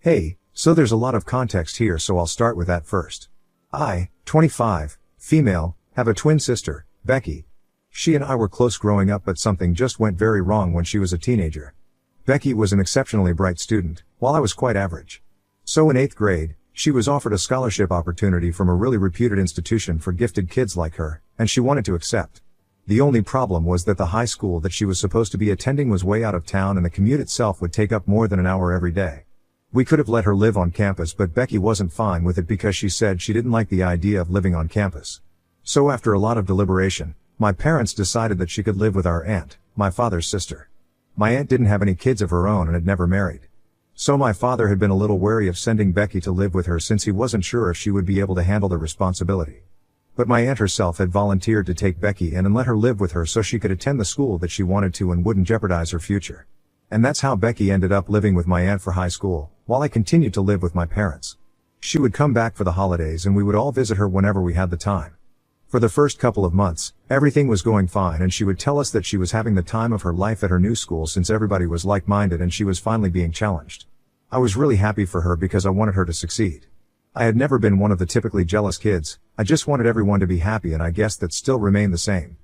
Hey, so there's a lot of context here, so I'll start with that first. I, 25, female, have a twin sister, Becky. She and I were close growing up, but something just went very wrong when she was a teenager. Becky was an exceptionally bright student, while I was quite average. So in 8th grade, she was offered a scholarship opportunity from a really reputed institution for gifted kids like her, and she wanted to accept. The only problem was that the high school that she was supposed to be attending was way out of town, and the commute itself would take up more than an hour every day. We could have let her live on campus, but Becky wasn't fine with it because she said she didn't like the idea of living on campus. So after a lot of deliberation, my parents decided that she could live with our aunt, my father's sister. My aunt didn't have any kids of her own and had never married. So my father had been a little wary of sending Becky to live with her since he wasn't sure if she would be able to handle the responsibility. But my aunt herself had volunteered to take Becky in and let her live with her so she could attend the school that she wanted to and wouldn't jeopardize her future. And that's how Becky ended up living with my aunt for high school, while I continued to live with my parents. She would come back for the holidays and we would all visit her whenever we had the time. For the first couple of months, everything was going fine, and she would tell us that she was having the time of her life at her new school since everybody was like-minded and she was finally being challenged. I was really happy for her because I wanted her to succeed. I had never been one of the typically jealous kids. I just wanted everyone to be happy, and I guess that still remained the same.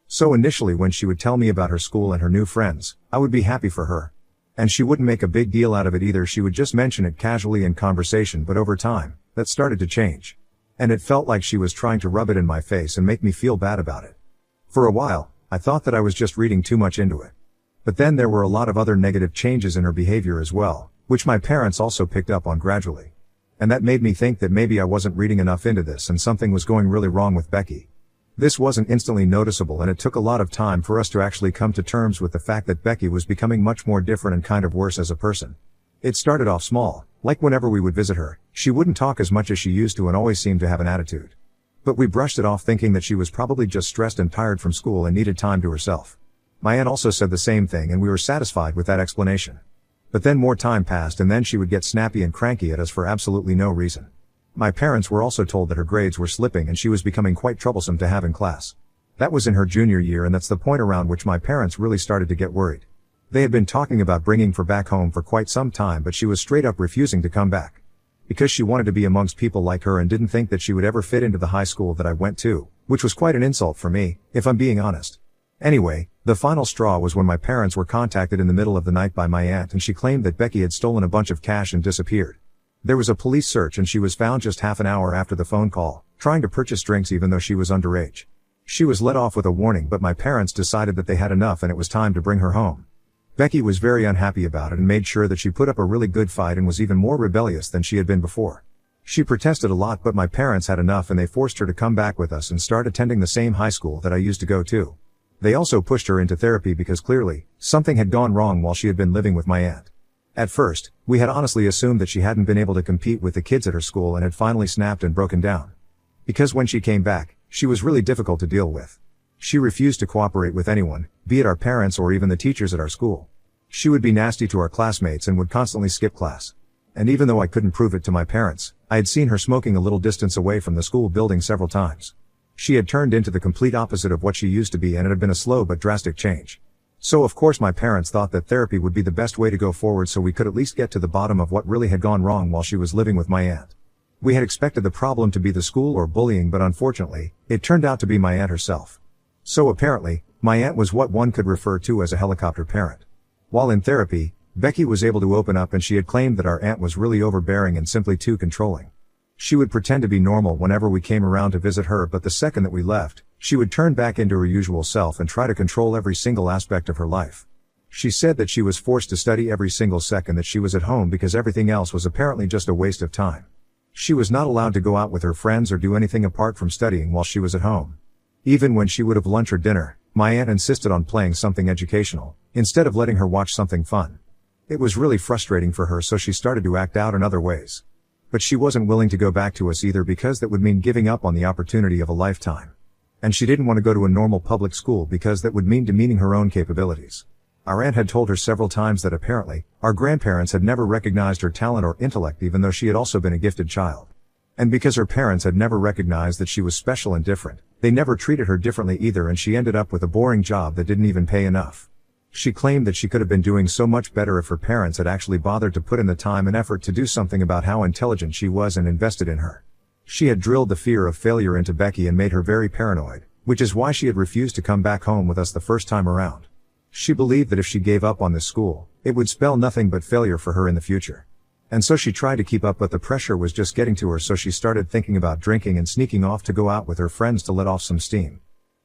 So initially when she would tell me about her school and her new friends, I would be happy for her. And she wouldn't make a big deal out of it either, she would just mention it casually in conversation, but over time, that started to change. And it felt like she was trying to rub it in my face and make me feel bad about it. For a while, I thought that I was just reading too much into it. But then there were a lot of other negative changes in her behavior as well, which my parents also picked up on gradually. And that made me think that maybe I wasn't reading enough into this and something was going really wrong with Becky. This wasn't instantly noticeable, and it took a lot of time for us to actually come to terms with the fact that Becky was becoming much more different and kind of worse as a person. It started off small, like whenever we would visit her, she wouldn't talk as much as she used to and always seemed to have an attitude. But we brushed it off, thinking that she was probably just stressed and tired from school and needed time to herself. My aunt also said the same thing, and we were satisfied with that explanation. But then more time passed, and then she would get snappy and cranky at us for absolutely no reason. My parents were also told that her grades were slipping and she was becoming quite troublesome to have in class. That was in her junior year, and that's the point around which my parents really started to get worried. They had been talking about bringing her back home for quite some time, but she was straight up refusing to come back. Because she wanted to be amongst people like her and didn't think that she would ever fit into the high school that I went to, which was quite an insult for me, if I'm being honest. Anyway, the final straw was when my parents were contacted in the middle of the night by my aunt, and she claimed that Becky had stolen a bunch of cash and disappeared. There was a police search and she was found just half an hour after the phone call, trying to purchase drinks even though she was underage. She was let off with a warning, but my parents decided that they had enough and it was time to bring her home. Becky was very unhappy about it and made sure that she put up a really good fight and was even more rebellious than she had been before. She protested a lot, but my parents had enough and they forced her to come back with us and start attending the same high school that I used to go to. They also pushed her into therapy because clearly, something had gone wrong while she had been living with my aunt. At first, we had honestly assumed that she hadn't been able to compete with the kids at her school and had finally snapped and broken down. Because when she came back, she was really difficult to deal with. She refused to cooperate with anyone, be it our parents or even the teachers at our school. She would be nasty to our classmates and would constantly skip class. And even though I couldn't prove it to my parents, I had seen her smoking a little distance away from the school building several times. She had turned into the complete opposite of what she used to be, and it had been a slow but drastic change. So of course my parents thought that therapy would be the best way to go forward, so we could at least get to the bottom of what really had gone wrong while she was living with my aunt. We had expected the problem to be the school or bullying, but unfortunately, it turned out to be my aunt herself. So apparently, my aunt was what one could refer to as a helicopter parent. While in therapy, Becky was able to open up, and she had claimed that our aunt was really overbearing and simply too controlling. She would pretend to be normal whenever we came around to visit her, but the second that we left, she would turn back into her usual self and try to control every single aspect of her life. She said that she was forced to study every single second that she was at home because everything else was apparently just a waste of time. She was not allowed to go out with her friends or do anything apart from studying while she was at home. Even when she would have lunch or dinner, my aunt insisted on playing something educational, instead of letting her watch something fun. It was really frustrating for her, so she started to act out in other ways. But she wasn't willing to go back to us either, because that would mean giving up on the opportunity of a lifetime. And she didn't want to go to a normal public school because that would mean demeaning her own capabilities. Our aunt had told her several times that apparently, our grandparents had never recognized her talent or intellect, even though she had also been a gifted child. And because her parents had never recognized that she was special and different, they never treated her differently either, and she ended up with a boring job that didn't even pay enough. She claimed that she could have been doing so much better if her parents had actually bothered to put in the time and effort to do something about how intelligent she was and invested in her. She had drilled the fear of failure into Becky and made her very paranoid, which is why she had refused to come back home with us the first time around. She believed that if she gave up on this school, it would spell nothing but failure for her in the future. And so she tried to keep up, but the pressure was just getting to her, so she started thinking about drinking and sneaking off to go out with her friends to let off some steam.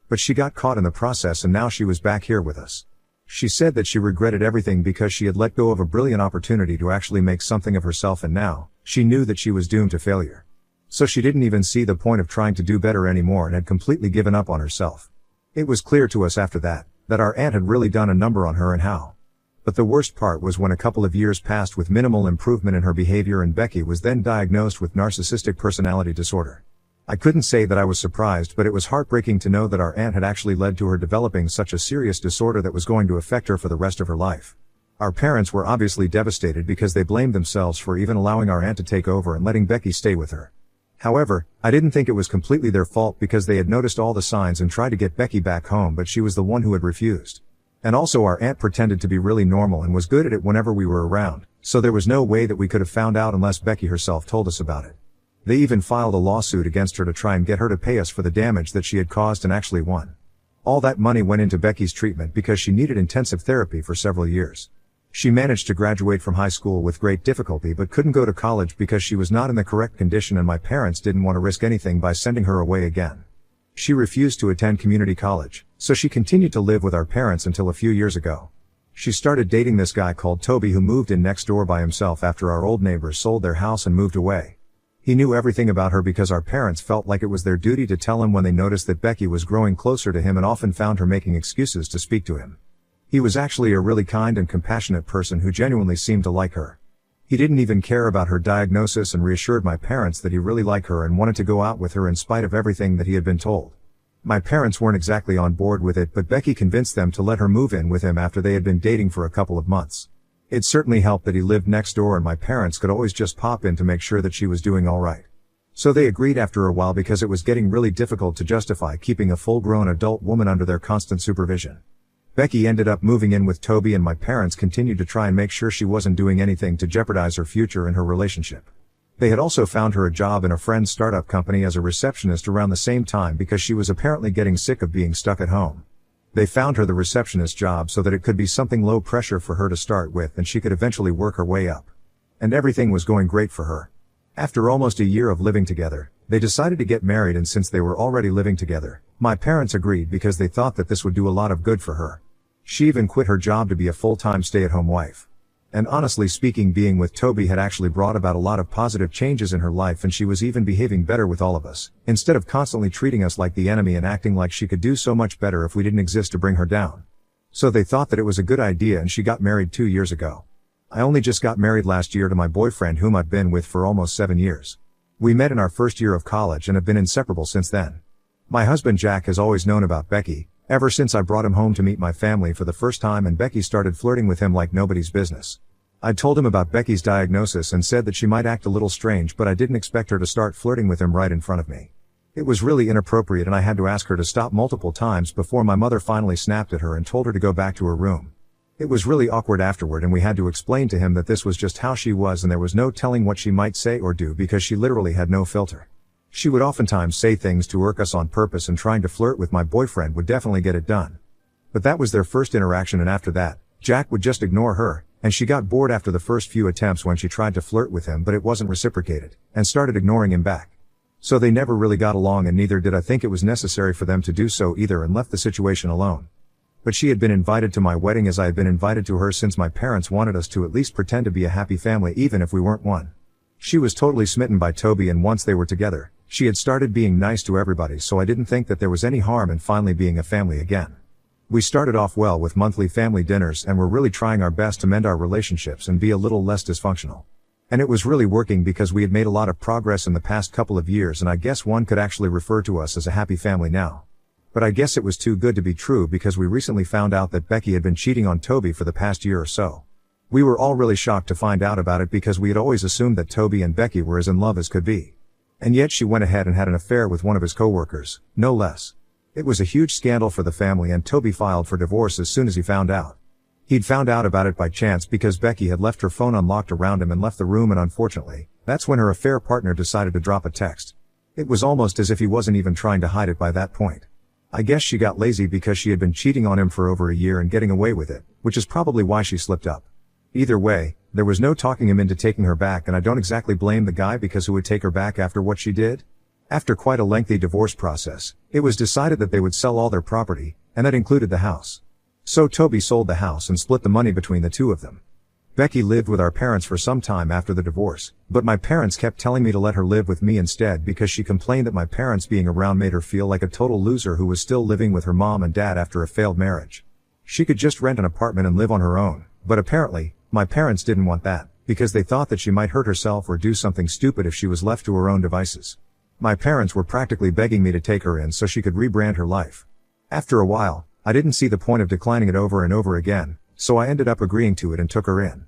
But she got caught in the process, and now she was back here with us. She said that she regretted everything because she had let go of a brilliant opportunity to actually make something of herself, and now, she knew that she was doomed to failure. So she didn't even see the point of trying to do better anymore and had completely given up on herself. It was clear to us after that our aunt had really done a number on her and how. But the worst part was when a couple of years passed with minimal improvement in her behavior, and Becky was then diagnosed with narcissistic personality disorder. I couldn't say that I was surprised, but it was heartbreaking to know that our aunt had actually led to her developing such a serious disorder that was going to affect her for the rest of her life. Our parents were obviously devastated because they blamed themselves for even allowing our aunt to take over and letting Becky stay with her. However, I didn't think it was completely their fault because they had noticed all the signs and tried to get Becky back home, but she was the one who had refused. And also our aunt pretended to be really normal and was good at it whenever we were around, so there was no way that we could have found out unless Becky herself told us about it. They even filed a lawsuit against her to try and get her to pay us for the damage that she had caused, and actually won. All that money went into Becky's treatment because she needed intensive therapy for several years. She managed to graduate from high school with great difficulty but couldn't go to college because she was not in the correct condition, and my parents didn't want to risk anything by sending her away again. She refused to attend community college, so she continued to live with our parents until a few years ago. She started dating this guy called Toby, who moved in next door by himself after our old neighbors sold their house and moved away. He knew everything about her because our parents felt like it was their duty to tell him when they noticed that Becky was growing closer to him, and often found her making excuses to speak to him. He was actually a really kind and compassionate person who genuinely seemed to like her. He didn't even care about her diagnosis and reassured my parents that he really liked her and wanted to go out with her in spite of everything that he had been told. My parents weren't exactly on board with it, but Becky convinced them to let her move in with him after they had been dating for a couple of months. It certainly helped that he lived next door and my parents could always just pop in to make sure that she was doing all right. So they agreed after a while because it was getting really difficult to justify keeping a full-grown adult woman under their constant supervision. Becky ended up moving in with Toby, and my parents continued to try and make sure she wasn't doing anything to jeopardize her future in her relationship. They had also found her a job in a friend's startup company as a receptionist around the same time because she was apparently getting sick of being stuck at home. They found her the receptionist job so that it could be something low pressure for her to start with and she could eventually work her way up. And everything was going great for her. After almost a year of living together, they decided to get married, and since they were already living together, my parents agreed because they thought that this would do a lot of good for her. She even quit her job to be a full-time stay-at-home wife. And honestly speaking, being with Toby had actually brought about a lot of positive changes in her life, and she was even behaving better with all of us, instead of constantly treating us like the enemy and acting like she could do so much better if we didn't exist to bring her down. So they thought that it was a good idea, and she got married 2 years ago. I only just got married last year to my boyfriend, whom I've been with for almost 7 years. We met in our first year of college and have been inseparable since then. My husband Jack has always known about Becky, ever since I brought him home to meet my family for the first time, and Becky started flirting with him like nobody's business. I told him about Becky's diagnosis and said that she might act a little strange, but I didn't expect her to start flirting with him right in front of me. It was really inappropriate, and I had to ask her to stop multiple times before my mother finally snapped at her and told her to go back to her room. It was really awkward afterward, and we had to explain to him that this was just how she was and there was no telling what she might say or do because she literally had no filter. She would oftentimes say things to irk us on purpose, and trying to flirt with my boyfriend would definitely get it done. But that was their first interaction, and after that, Jack would just ignore her, and she got bored after the first few attempts when she tried to flirt with him, but it wasn't reciprocated, and started ignoring him back. So they never really got along, and neither did I think it was necessary for them to do so either, and left the situation alone. But she had been invited to my wedding as I had been invited to hers, since my parents wanted us to at least pretend to be a happy family even if we weren't one. She was totally smitten by Toby, and once they were together, she had started being nice to everybody, so I didn't think that there was any harm in finally being a family again. We started off well with monthly family dinners and were really trying our best to mend our relationships and be a little less dysfunctional. And it was really working because we had made a lot of progress in the past couple of years, and I guess one could actually refer to us as a happy family now. But I guess it was too good to be true because we recently found out that Becky had been cheating on Toby for the past year or so. We were all really shocked to find out about it because we had always assumed that Toby and Becky were as in love as could be. And yet she went ahead and had an affair with one of his coworkers, no less. It was a huge scandal for the family, and Toby filed for divorce as soon as he found out. He'd found out about it by chance because Becky had left her phone unlocked around him and left the room, and unfortunately, that's when her affair partner decided to drop a text. It was almost as if he wasn't even trying to hide it by that point. I guess she got lazy because she had been cheating on him for over a year and getting away with it, which is probably why she slipped up. Either way, there was no talking him into taking her back, and I don't exactly blame the guy, because who would take her back after what she did? After quite a lengthy divorce process, it was decided that they would sell all their property, and that included the house. So Toby sold the house and split the money between the two of them. Becky lived with our parents for some time after the divorce, but my parents kept telling me to let her live with me instead because she complained that my parents being around made her feel like a total loser who was still living with her mom and dad after a failed marriage. She could just rent an apartment and live on her own, but apparently, my parents didn't want that, because they thought that she might hurt herself or do something stupid if she was left to her own devices. My parents were practically begging me to take her in so she could rebrand her life. After a while, I didn't see the point of declining it over and over again, so I ended up agreeing to it and took her in.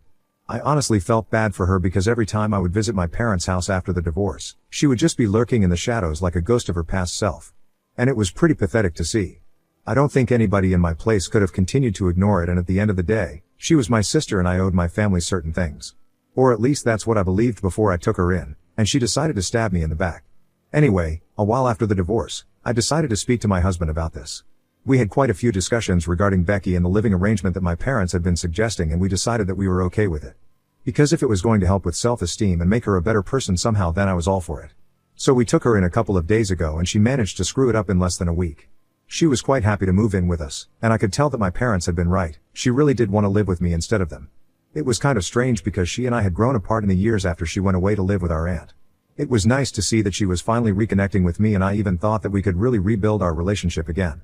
I honestly felt bad for her because every time I would visit my parents' house after the divorce, she would just be lurking in the shadows like a ghost of her past self. And it was pretty pathetic to see. I don't think anybody in my place could have continued to ignore it, and at the end of the day, she was my sister and I owed my family certain things. Or at least that's what I believed before I took her in, and she decided to stab me in the back. Anyway, a while after the divorce, I decided to speak to my husband about this. We had quite a few discussions regarding Becky and the living arrangement that my parents had been suggesting, and we decided that we were okay with it. Because if it was going to help with self-esteem and make her a better person somehow, then I was all for it. So we took her in a couple of days ago, and she managed to screw it up in less than a week. She was quite happy to move in with us, and I could tell that my parents had been right. She really did want to live with me instead of them. It was kind of strange because she and I had grown apart in the years after she went away to live with our aunt. It was nice to see that she was finally reconnecting with me, and I even thought that we could really rebuild our relationship again.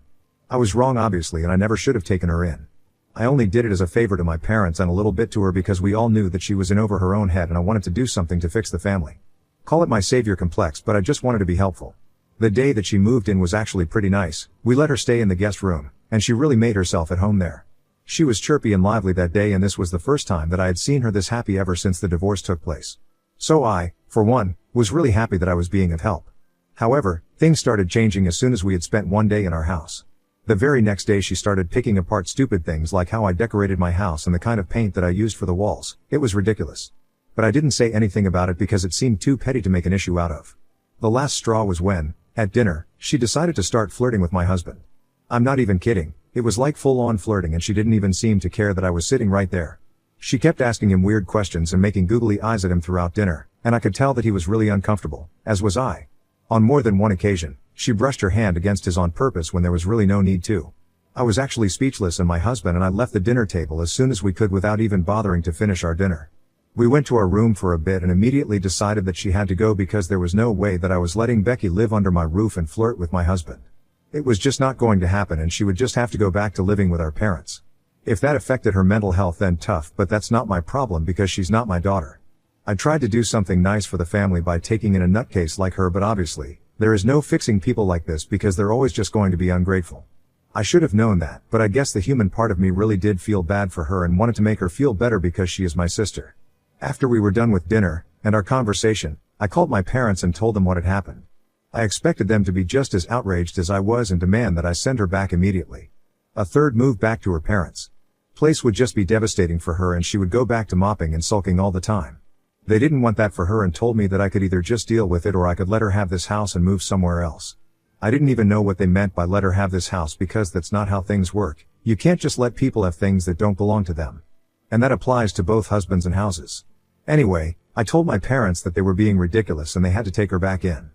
I was wrong obviously, and I never should have taken her in. I only did it as a favor to my parents and a little bit to her because we all knew that she was in over her own head, and I wanted to do something to fix the family. Call it my savior complex, but I just wanted to be helpful. The day that she moved in was actually pretty nice. We let her stay in the guest room, and she really made herself at home there. She was chirpy and lively that day, and this was the first time that I had seen her this happy ever since the divorce took place. So I, for one, was really happy that I was being of help. However, things started changing as soon as we had spent one day in our house. The very next day she started picking apart stupid things like how I decorated my house and the kind of paint that I used for the walls. It was ridiculous. But I didn't say anything about it because it seemed too petty to make an issue out of. The last straw was when, at dinner, she decided to start flirting with my husband. I'm not even kidding, it was like full-on flirting, and she didn't even seem to care that I was sitting right there. She kept asking him weird questions and making googly eyes at him throughout dinner, and I could tell that he was really uncomfortable, as was I. On more than one occasion, she brushed her hand against his on purpose when there was really no need to. I was actually speechless, and my husband and I left the dinner table as soon as we could without even bothering to finish our dinner. We went to our room for a bit and immediately decided that she had to go because there was no way that I was letting Becky live under my roof and flirt with my husband. It was just not going to happen, and she would just have to go back to living with our parents. If that affected her mental health, then tough, but that's not my problem because she's not my daughter. I tried to do something nice for the family by taking in a nutcase like her, but obviously, there is no fixing people like this because they're always just going to be ungrateful. I should have known that, but I guess the human part of me really did feel bad for her and wanted to make her feel better because she is my sister. After we were done with dinner, and our conversation, I called my parents and told them what had happened. I expected them to be just as outraged as I was and demand that I send her back immediately. A third move back to her parents' place would just be devastating for her, and she would go back to mopping and sulking all the time. They didn't want that for her and told me that I could either just deal with it or I could let her have this house and move somewhere else. I didn't even know what they meant by let her have this house because that's not how things work. You can't just let people have things that don't belong to them. And that applies to both husbands and houses. Anyway, I told my parents that they were being ridiculous and they had to take her back in.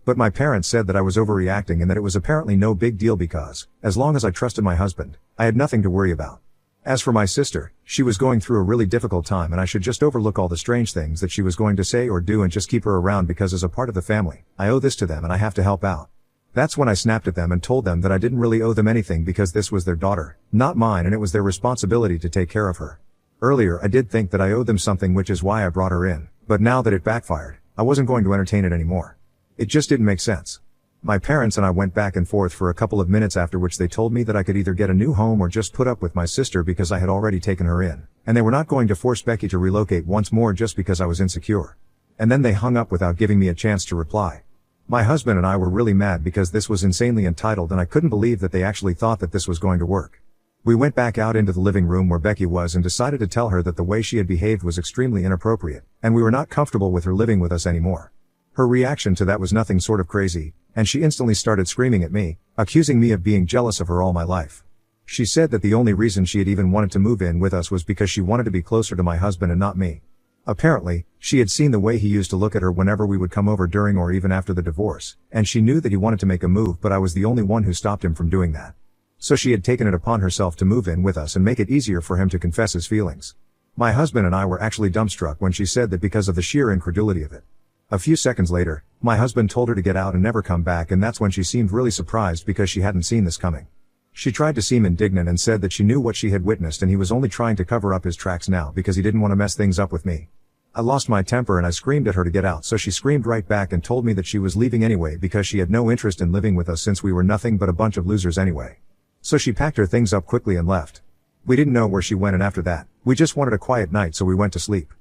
But my parents said that I was overreacting and that it was apparently no big deal because, as long as I trusted my husband, I had nothing to worry about. As for my sister, she was going through a really difficult time and I should just overlook all the strange things that she was going to say or do and just keep her around because as a part of the family, I owe this to them and I have to help out. That's when I snapped at them and told them that I didn't really owe them anything because this was their daughter, not mine, and it was their responsibility to take care of her. Earlier I did think that I owed them something, which is why I brought her in, but now that it backfired, I wasn't going to entertain it anymore. It just didn't make sense. My parents and I went back and forth for a couple of minutes, after which they told me that I could either get a new home or just put up with my sister because I had already taken her in, and they were not going to force Becky to relocate once more just because I was insecure. And then they hung up without giving me a chance to reply. My husband and I were really mad because this was insanely entitled and I couldn't believe that they actually thought that this was going to work. We went back out into the living room where Becky was and decided to tell her that the way she had behaved was extremely inappropriate, and we were not comfortable with her living with us anymore. Her reaction to that was nothing sort of crazy, and she instantly started screaming at me, accusing me of being jealous of her all my life. She said that the only reason she had even wanted to move in with us was because she wanted to be closer to my husband and not me. Apparently, she had seen the way he used to look at her whenever we would come over during or even after the divorce, and she knew that he wanted to make a move, but I was the only one who stopped him from doing that. So she had taken it upon herself to move in with us and make it easier for him to confess his feelings. My husband and I were actually dumbstruck when she said that because of the sheer incredulity of it. A few seconds later, my husband told her to get out and never come back, and that's when she seemed really surprised because she hadn't seen this coming. She tried to seem indignant and said that she knew what she had witnessed and he was only trying to cover up his tracks now because he didn't want to mess things up with me. I lost my temper and I screamed at her to get out, so she screamed right back and told me that she was leaving anyway because she had no interest in living with us since we were nothing but a bunch of losers anyway. So she packed her things up quickly and left. We didn't know where she went, and after that, we just wanted a quiet night, so we went to sleep.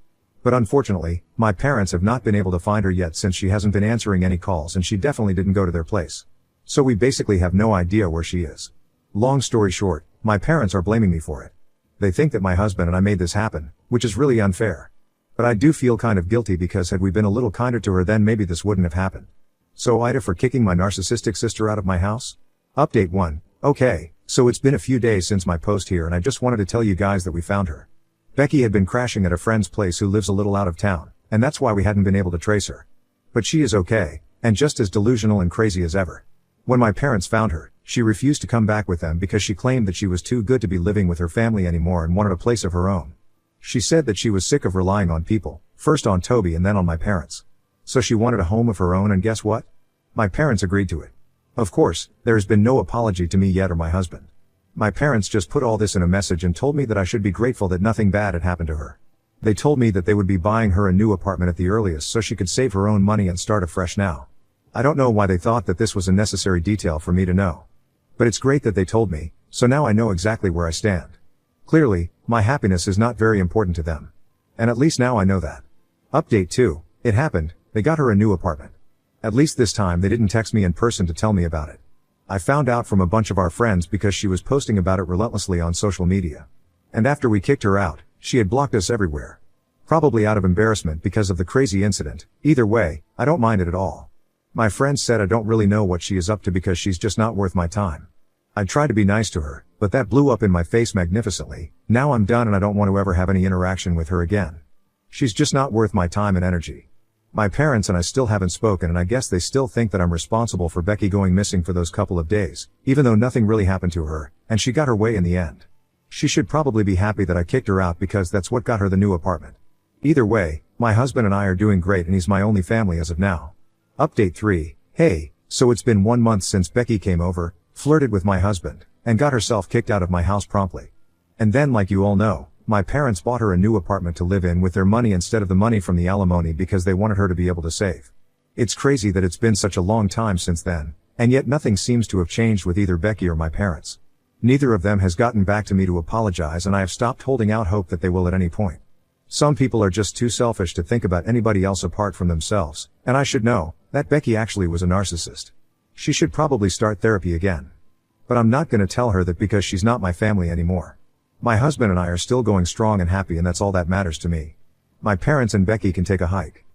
But unfortunately, my parents have not been able to find her yet since she hasn't been answering any calls, and she definitely didn't go to their place. So we basically have no idea where she is. Long story short, my parents are blaming me for it. They think that my husband and I made this happen, which is really unfair. But I do feel kind of guilty because had we been a little kinder to her, then maybe this wouldn't have happened. So Ida for kicking my narcissistic sister out of my house? Update 1. Okay, so it's been a few days since my post here, and I just wanted to tell you guys that we found her. Becky had been crashing at a friend's place who lives a little out of town, and that's why we hadn't been able to trace her. But she is okay, and just as delusional and crazy as ever. When my parents found her, she refused to come back with them because she claimed that she was too good to be living with her family anymore and wanted a place of her own. She said that she was sick of relying on people, first on Toby and then on my parents. So she wanted a home of her own, and guess what? My parents agreed to it. Of course, there has been no apology to me yet or my husband. My parents just put all this in a message and told me that I should be grateful that nothing bad had happened to her. They told me that they would be buying her a new apartment at the earliest so she could save her own money and start afresh now. I don't know why they thought that this was a necessary detail for me to know. But it's great that they told me, so now I know exactly where I stand. Clearly, my happiness is not very important to them. And at least now I know that. Update 2. It happened, they got her a new apartment. At least this time they didn't text me in person to tell me about it. I found out from a bunch of our friends because she was posting about it relentlessly on social media. And after we kicked her out, she had blocked us everywhere. Probably out of embarrassment because of the crazy incident. Either way, I don't mind it at all. My friends said I don't really know what she is up to because she's just not worth my time. I tried to be nice to her, but that blew up in my face magnificently. Now I'm done and I don't want to ever have any interaction with her again. She's just not worth my time and energy. My parents and I still haven't spoken, and I guess they still think that I'm responsible for Becky going missing for those couple of days, even though nothing really happened to her, and she got her way in the end. She should probably be happy that I kicked her out because that's what got her the new apartment. Either way, my husband and I are doing great and he's my only family as of now. Update 3. Hey, so it's been 1 month since Becky came over, flirted with my husband, and got herself kicked out of my house promptly. And then, like you all know, my parents bought her a new apartment to live in with their money instead of the money from the alimony because they wanted her to be able to save. It's crazy that it's been such a long time since then, and yet nothing seems to have changed with either Becky or my parents. Neither of them has gotten back to me to apologize, and I have stopped holding out hope that they will at any point. Some people are just too selfish to think about anybody else apart from themselves, and I should know that Becky actually was a narcissist. She should probably start therapy again. But I'm not gonna tell her that because she's not my family anymore. My husband and I are still going strong and happy, and that's all that matters to me. My parents and Becky can take a hike.